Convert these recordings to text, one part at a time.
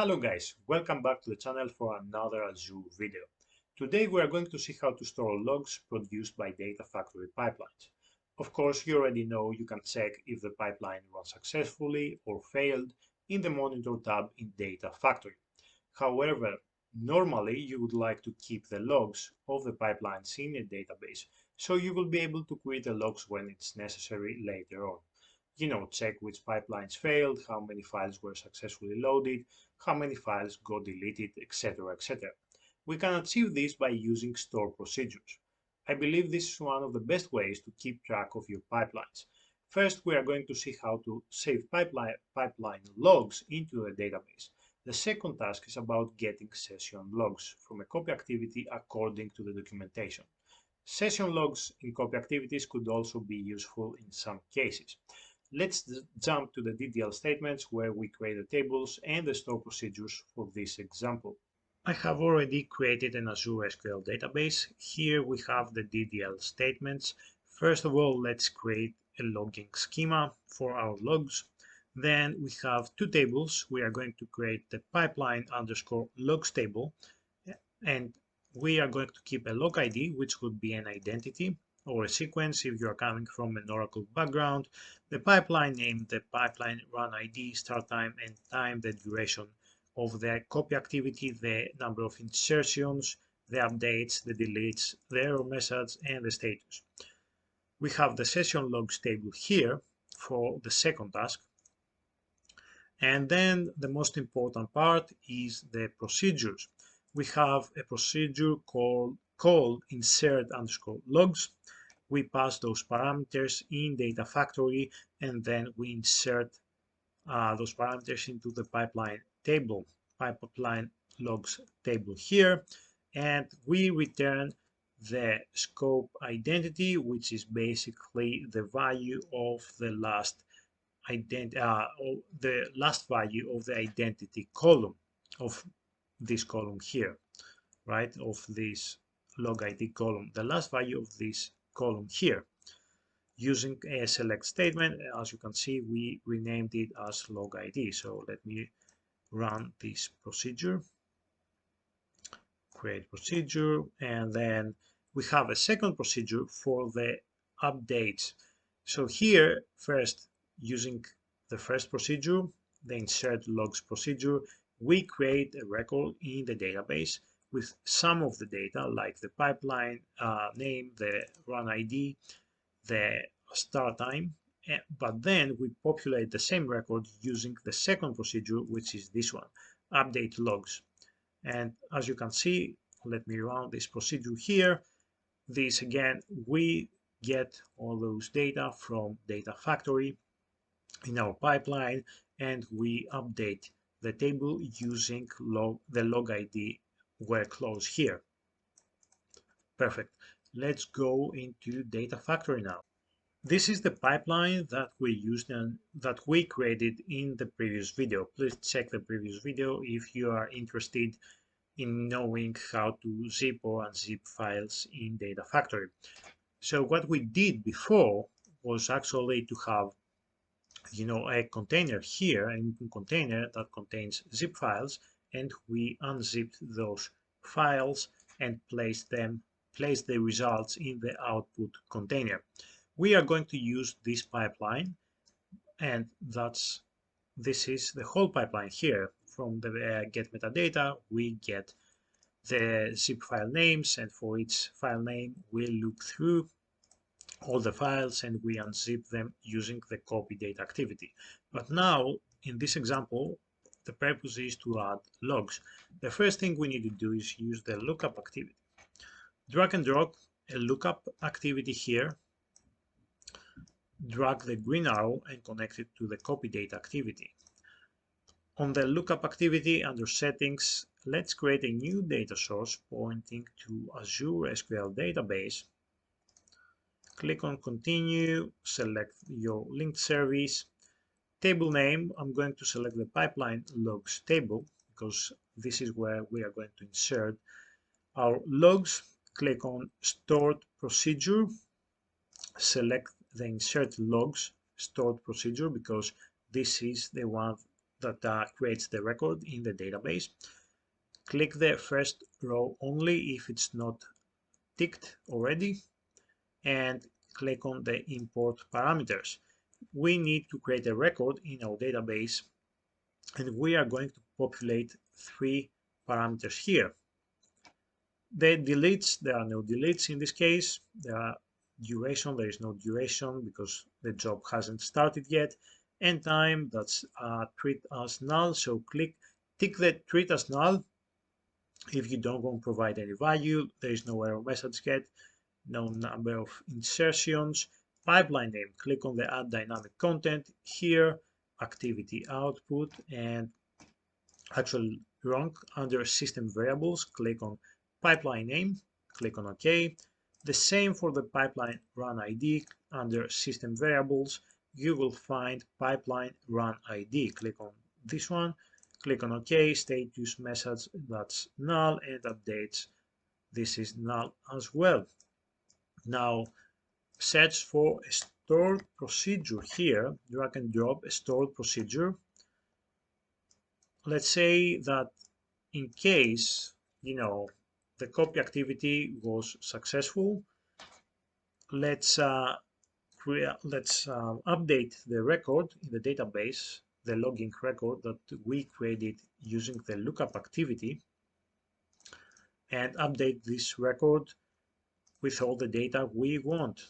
Hello guys, welcome back to the channel for another Azure video. Today we are going to see how to store logs produced by Data Factory pipelines. Of course, you already know you can check if the pipeline runs successfully or failed in the Monitor tab in Data Factory. However, normally you would like to keep the logs of the pipelines in a database, so you will be able to query the logs when it's necessary later on. Check which pipelines failed, how many files were successfully loaded, how many files got deleted, etc. etc. We can achieve this by using store procedures. I believe this is one of the best ways to keep track of your pipelines. First, we are going to see how to save pipeline logs into the database. The second task is about getting session logs from a copy activity according to the documentation. Session logs in copy activities could also be useful in some cases. Let's jump to the DDL statements where we create the tables and the store procedures for this example. I have already created an Azure SQL database. Here we have the DDL statements. First of all, let's create a logging schema for our logs. Then we have two tables. We are going to create the pipeline underscore logs table, and we are going to keep a log ID, which would be an identity or a sequence if you are coming from an Oracle background, the pipeline name, the pipeline run ID, start time, and time, the duration of the copy activity, the number of insertions, the updates, the deletes, the error message, and the status. We have the session logs table here for the second task. And then the most important part is the procedures. We have a procedure called insert underscore logs. We pass those parameters in Data Factory, and then we insert those parameters into the pipeline table, pipeline logs table here, and we return the scope identity, which is basically the value of the last value of the identity column of this column here, right? Of this log ID column, the last value of this column here. Using a select statement, as you can see, we renamed it as log ID. So let me run this procedure, create procedure, and then we have a second procedure for the updates. So here, first, using the first procedure, the insert logs procedure, we create a record in the database with some of the data like the pipeline name, the run ID, the start time, but then we populate the same record using the second procedure, which is this one, update logs. And as you can see, let me run this procedure here. This again, we get all those data from Data Factory in our pipeline, and we update the table using the log ID where clause here. Perfect. Let's go into Data Factory now. This is the pipeline that we used and that we created in the previous video. Please check the previous video if you are interested in knowing how to zip or unzip files in Data Factory. So what we did before was actually to have a container here, a container that contains zip files, and we unzipped those files and placed the results in the output container. We are going to use this pipeline, and this is the whole pipeline here. From the get metadata, we get the zip file names, and for each file name, we look through all the files and we unzip them using the copy data activity. But now, in this example, the purpose is to add logs. The first thing we need to do is use the lookup activity. Drag and drop a lookup activity here, drag the green arrow and connect it to the copy data activity. On the lookup activity under settings, let's create a new data source pointing to Azure SQL Database. Click on continue, select your linked service. Table name, I'm going to select the pipeline logs table because this is where we are going to insert our logs. Click on stored procedure, select the insert logs stored procedure because this is the one that creates the record in the database. Click the first row only if it's not ticked already, and click on the import parameters. We need to create a record in our database, and we are going to populate 3 parameters here. The deletes, there are no deletes in this case. There are duration, there is no duration because the job hasn't started yet. And time, that's treat as null. So tick the treat as null. If you don't want to provide any value, there is no error message yet, no number of insertions. Pipeline name, click on the add dynamic content here, activity output, and actually wrong, under system variables, click on pipeline name, click on OK. The same for the pipeline run ID. Under system variables, you will find pipeline run ID. Click on this one, click on OK, status message, that's null, and updates, this is null as well. Now search for a stored procedure here, drag and drop a stored procedure. Let's say that in case, the copy activity was successful, let's update the record in the database, the logging record that we created using the lookup activity, and update this record with all the data we want.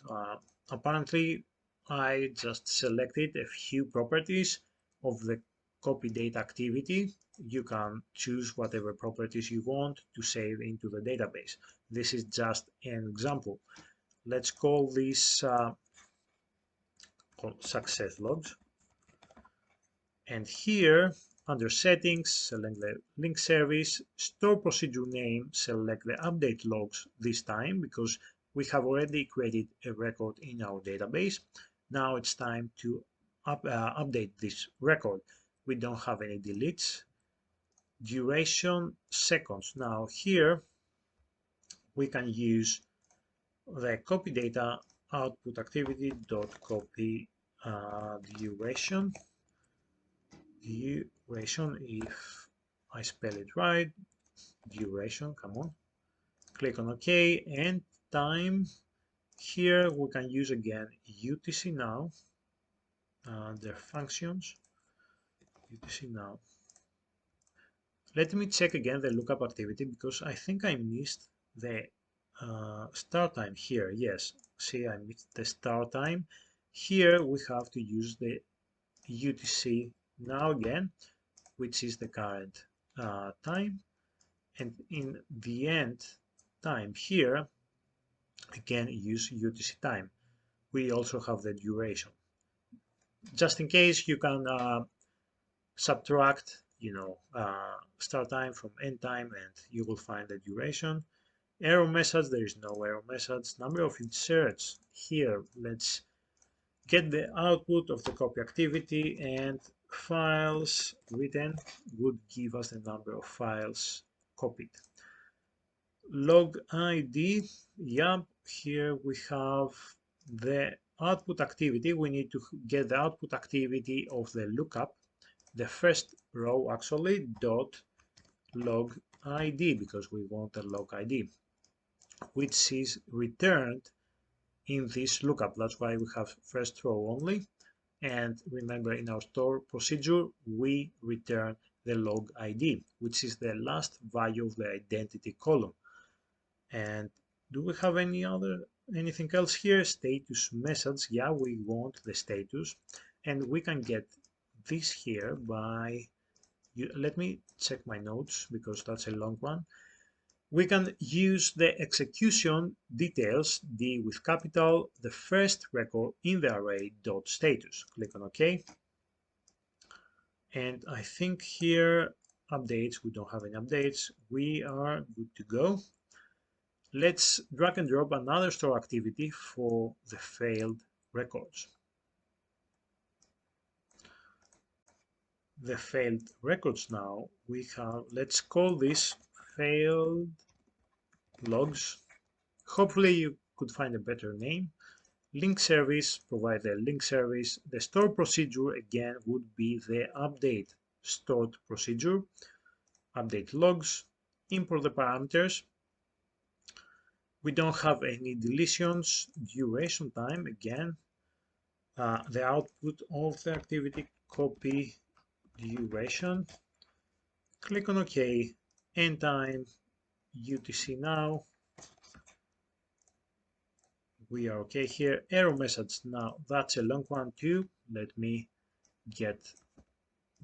Apparently, I just selected a few properties of the copy data activity. You can choose whatever properties you want to save into the database. This is just an example. Let's call this success logs. And here, under settings, select the link service, store procedure name, select the update logs this time because we have already created a record in our database. Now it's time to update this record. We don't have any deletes. Duration seconds. Now here we can use the copy data output activity dot copy duration. Duration, if I spell it right, duration, come on. Click on OK, and time. Here we can use again UTC now, their functions, UTC now. Let me check again the lookup activity because I think I missed the start time here. Yes, see, I missed the start time. Here we have to use the UTC now again, which is the current time, and in the end time here again use UTC time. We also have the duration. Just in case, you can subtract start time from end time, and you will find the duration. Error message, there is no error message. Number of inserts here, let's get the output of the copy activity, and files written would give us the number of files copied. Log ID, yeah, here we have the output activity. We need to get the output activity of the lookup, the first row actually, dot log ID, because we want the log ID, which is returned in this lookup. That's why we have first row only. And remember, in our store procedure, we return the log ID, which is the last value of the identity column. And do we have anything else here? Status message. Yeah, we want the status, and we can get this here by, let me check my notes because that's a long one. We can use the execution details, D with capital, the first record in the array dot status. Click on OK. And I think here updates, we don't have any updates. We are good to go. Let's drag and drop another store activity for the failed records. The failed records now, we have, let's call this failed logs. Hopefully you could find a better name. Link service, provide the link service. The store procedure again would be the update stored procedure, update logs, import the parameters. We don't have any deletions, duration time, again, the output of the activity, copy duration, click on OK, end time, UTC now. We are okay here. Error message now, that's a long one too. Let me get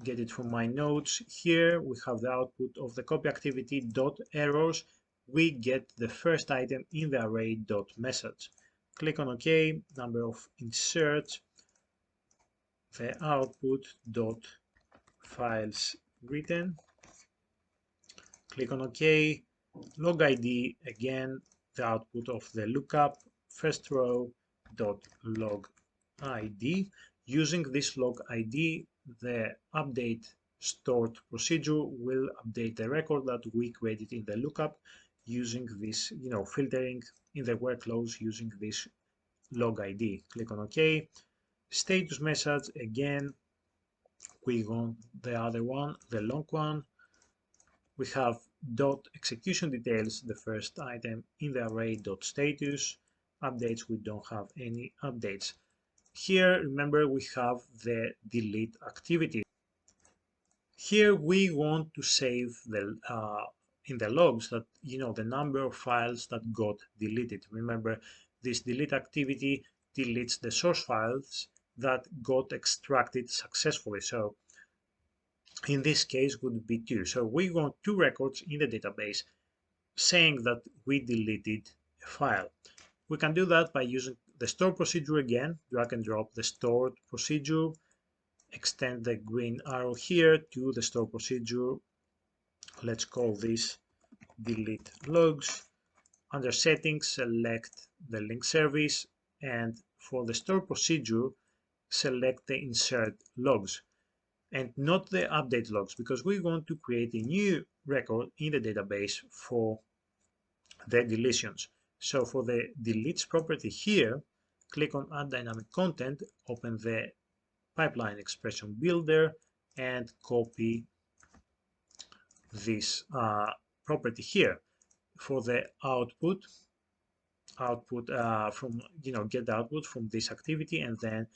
it from my notes. Here we have the output of the copy activity dot errors. We get the first item in the array dot message. Click on OK, number of inserts, the output dot files written. Click on OK, log ID, again the output of the lookup, first row dot log ID. Using this log ID, the update stored procedure will update the record that we created in the lookup using this, filtering in the workflows using this log ID. Click on OK. Status message, again, we want the other one, the long one. We have dot execution details, the first item in the array dot status. Updates, we don't have any updates. Here, remember, we have the delete activity. Here we want to save the in the logs that the number of files that got deleted. Remember, this delete activity deletes the source files that got extracted successfully. So in this case would be 2. So we want 2 records in the database saying that we deleted a file. We can do that by using the store procedure again, drag and drop the stored procedure, extend the green arrow here to the store procedure. Let's call this delete logs. Under settings, select the link service, and for the store procedure, select the insert logs and not the update logs, because we want to create a new record in the database for the deletions. So for the deletes property here, click on add dynamic content, open the pipeline expression builder, and copy this property here. For the output from get the output from this activity, and then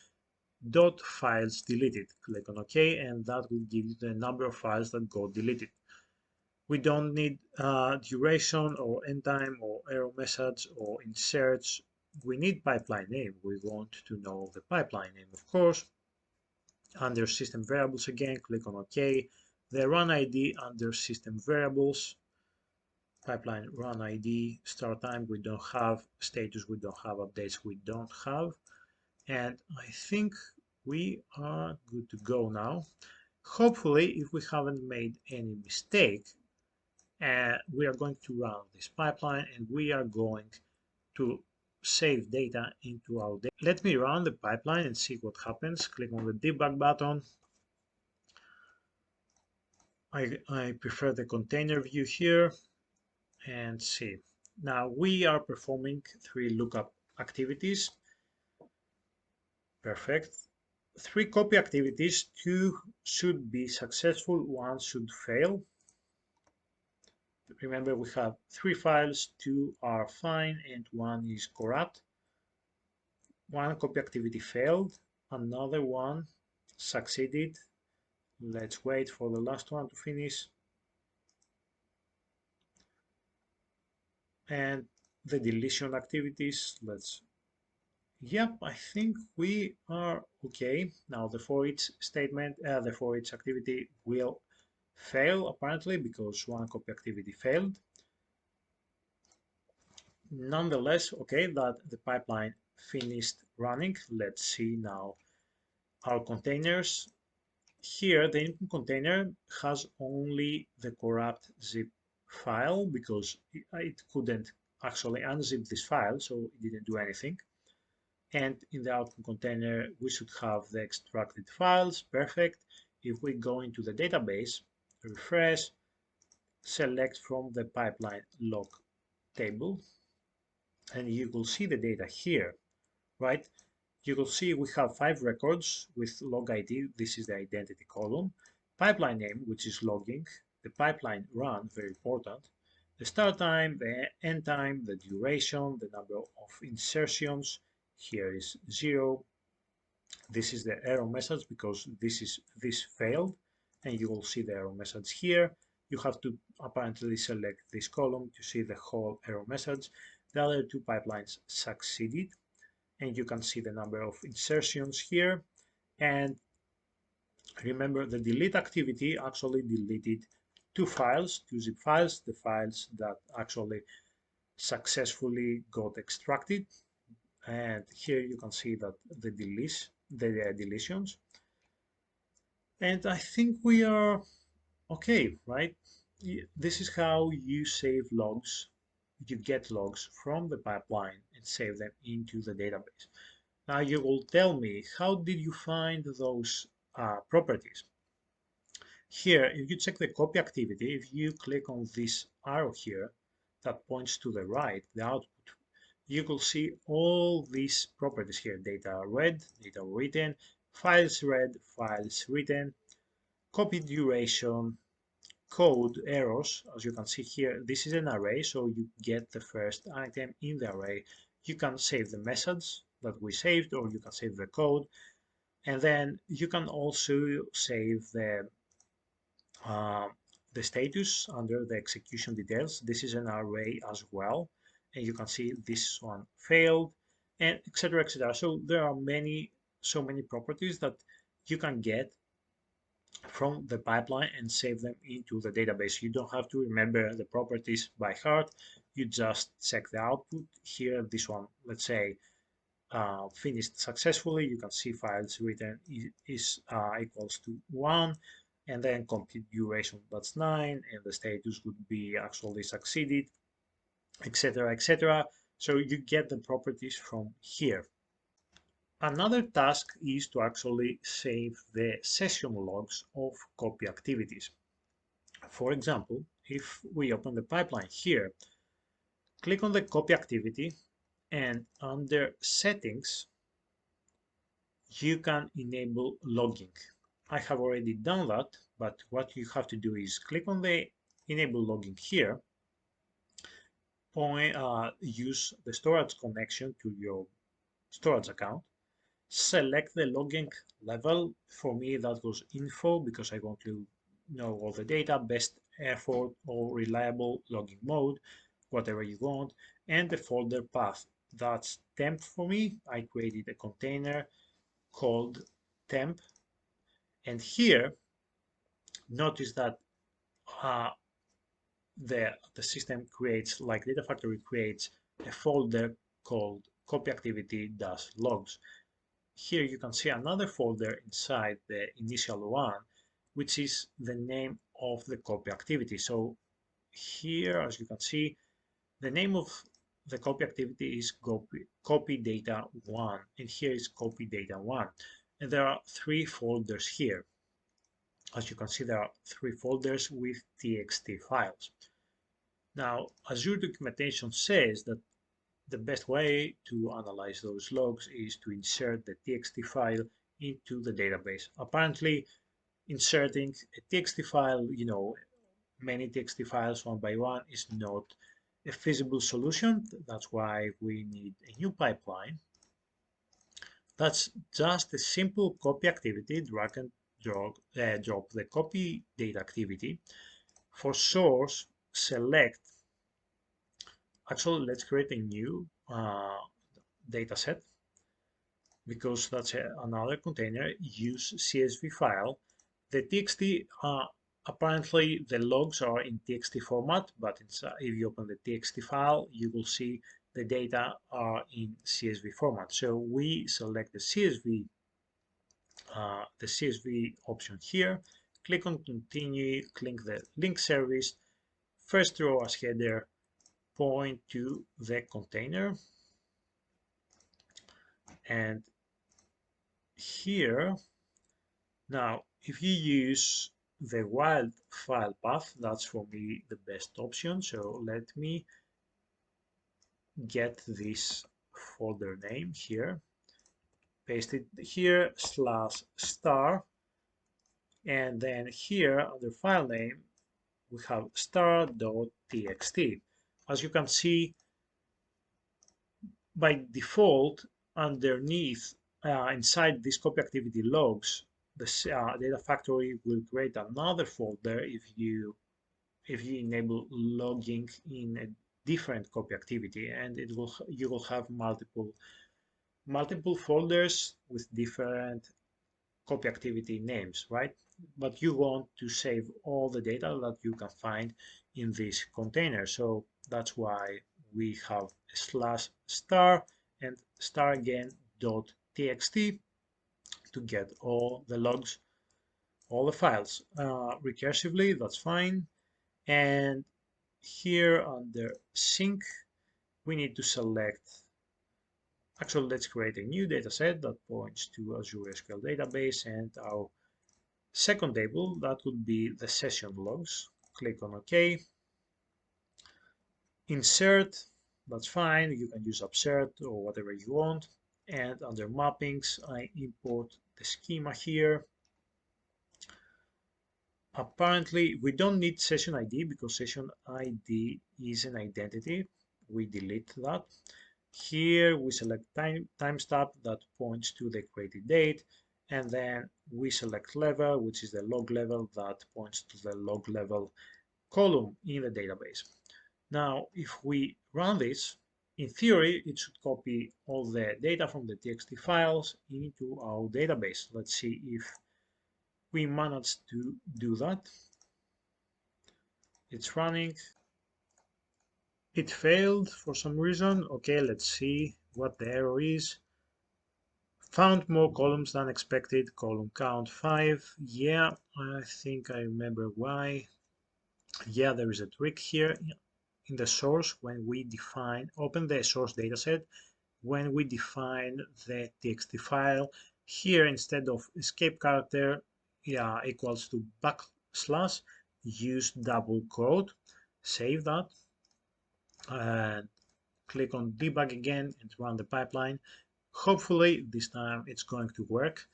dot files deleted. Click on OK, and that will give you the number of files that got deleted. We don't need duration or end time or error message or inserts. We need pipeline name. We want to know the pipeline name, of course. Under system variables again, click on OK. The run ID under system variables, pipeline run ID, start time we don't have, status we don't have, updates we don't have. And I think we are good to go now. Hopefully, if we haven't made any mistake, we are going to run this pipeline and we are going to save data into our data. Let me run the pipeline and see what happens. Click on the debug button. I prefer the container view here and see. Now we are performing 3 lookup activities. Perfect. 3 copy activities, 2 should be successful, 1 should fail. Remember, we have 3 files, 2 are fine and 1 is corrupt. 1 copy activity failed, another one succeeded. Let's wait for the last one to finish. And the deletion activities, yep, I think we are okay. Now the for each statement, the for each activity will fail apparently because 1 copy activity failed. Nonetheless, okay, that the pipeline finished running. Let's see now our containers. Here, the input container has only the corrupt zip file because it couldn't actually unzip this file, so it didn't do anything. And in the output container, we should have the extracted files. Perfect. If we go into the database, refresh, select from the pipeline log table, and you will see the data here, right? You will see we have 5 records with log ID. This is the identity column. pipeline name, which is logging, the pipeline run, very important, the start time, the end time, the duration, the number of insertions, here is 0. This is the error message because this failed, and you will see the error message here. You have to apparently select this column to see the whole error message. The other two pipelines succeeded, and you can see the number of insertions here. And remember, the delete activity actually deleted two files, two zip files, the files that actually successfully got extracted. And here you can see that the deletions. And I think we are okay, right? This is how you save logs. You get logs from the pipeline and save them into the database. Now you will tell me, how did you find those properties? Here, if you check the copy activity, if you click on this arrow here that points to the right, the output, you will see all these properties here: data read, data written, files read, files written, copy duration, code errors. As you can see here, this is an array, so you get the first item in the array. You can save the message that we saved, or you can save the code, and then you can also save uh, the status under the execution details. This is an array as well, and you can see this one failed, and etc., etc. So there are so many properties that you can get from the pipeline and save them into the database. You don't have to remember the properties by heart. You just check the output. Here, this one, let's say, finished successfully. You can see files written is equals to 1, and then complete duration, that's 9, and the status would be actually succeeded, etc., etc. So you get the properties from here. Another task is to actually save the session logs of copy activities. For example, if we open the pipeline here, click on the copy activity, and under settings, you can enable logging. I have already done that, but what you have to do is click on the enable logging here, use the storage connection to your storage account, select the logging level. For me, that was info because I want to know all the data, best effort or reliable logging mode, whatever you want, and the folder path. That's temp for me. I created a container called temp, and here notice that uh, the system creates, like Data Factory creates, a folder called copy activity logs. Here you can see another folder inside the initial one, which is the name of the copy activity. So here, as you can see, the name of the copy activity is copy data 1, and here is copy data 1. And there are 3 folders here. As you can see, there are 3 folders with txt files. Now, Azure documentation says that the best way to analyze those logs is to insert the txt file into the database. Apparently, inserting a txt file, many txt files one by one, is not a feasible solution. That's why we need a new pipeline. That's just a simple copy activity, drag and drop the copy data activity. For source, select, actually let's create a new data set, because that's another container. Use CSV file. The txt, apparently the logs are in txt format, but if you open the txt file, you will see the data are in CSV format. So we select the CSV option here, click on continue, click the link service, first row as header, point to the container, and here, now if you use the wild file path, that's for me the best option. So let me get this folder name here, paste it here, /star, And then here under file name, we have star.txt. As you can see, by default, underneath, inside these copy activity logs, the data factory will create another folder if you enable logging in a different copy activity, and you will have multiple folders with different copy activity names, right? But you want to save all the data that you can find in this container. So that's why we have slash star and star again dot txt to get all the logs, all the files recursively. That's fine. And here under sync, we need to select. Actually, let's create a new data set that points to Azure SQL Database, and our second table, that would be the session logs. Click on OK. Insert, that's fine. You can use upsert or whatever you want. And under mappings, I import the schema here. Apparently, we don't need session ID because session ID is an identity. We delete that. Here we select timestamp that points to the created date, and then we select level, which is the log level that points to the log level column in the database. Now, if we run this, in theory, it should copy all the data from the txt files into our database. Let's see if we manage to do that. It's running. It failed for some reason. Okay, let's see what the error is. Found more columns than expected, column count 5. Yeah, I think I remember why. Yeah, there is a trick here in the source when we define, open the source dataset, when we define the txt file, here instead of escape character, yeah, equals to backslash, use double quote, save that, and click on debug again and run the pipeline. Hopefully this time it's going to work.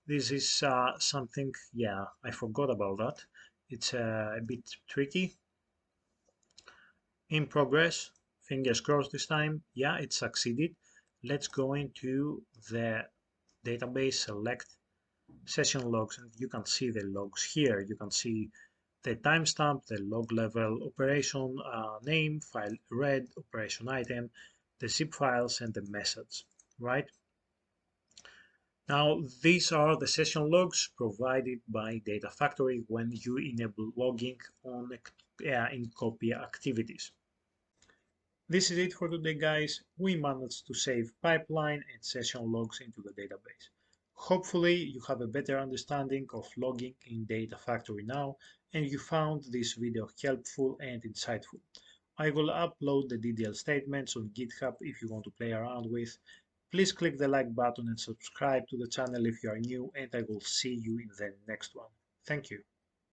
This is something, yeah, I forgot about that. It's a bit tricky. In progress, fingers crossed this time. Yeah, it succeeded. Let's go into the database, select session logs, and you can see the logs here. You can see the timestamp, the log level, operation name, file read, operation item, the zip files, and the methods, right? Now, these are the session logs provided by Data Factory when you enable logging on in copy activities. This is it for today, guys. We managed to save pipeline and session logs into the database. Hopefully, you have a better understanding of logging in Data Factory now, and you found this video helpful and insightful. I will upload the detailed statements on GitHub if you want to play around with. Please click the like button and subscribe to the channel if you are new, and I will see you in the next one. Thank you.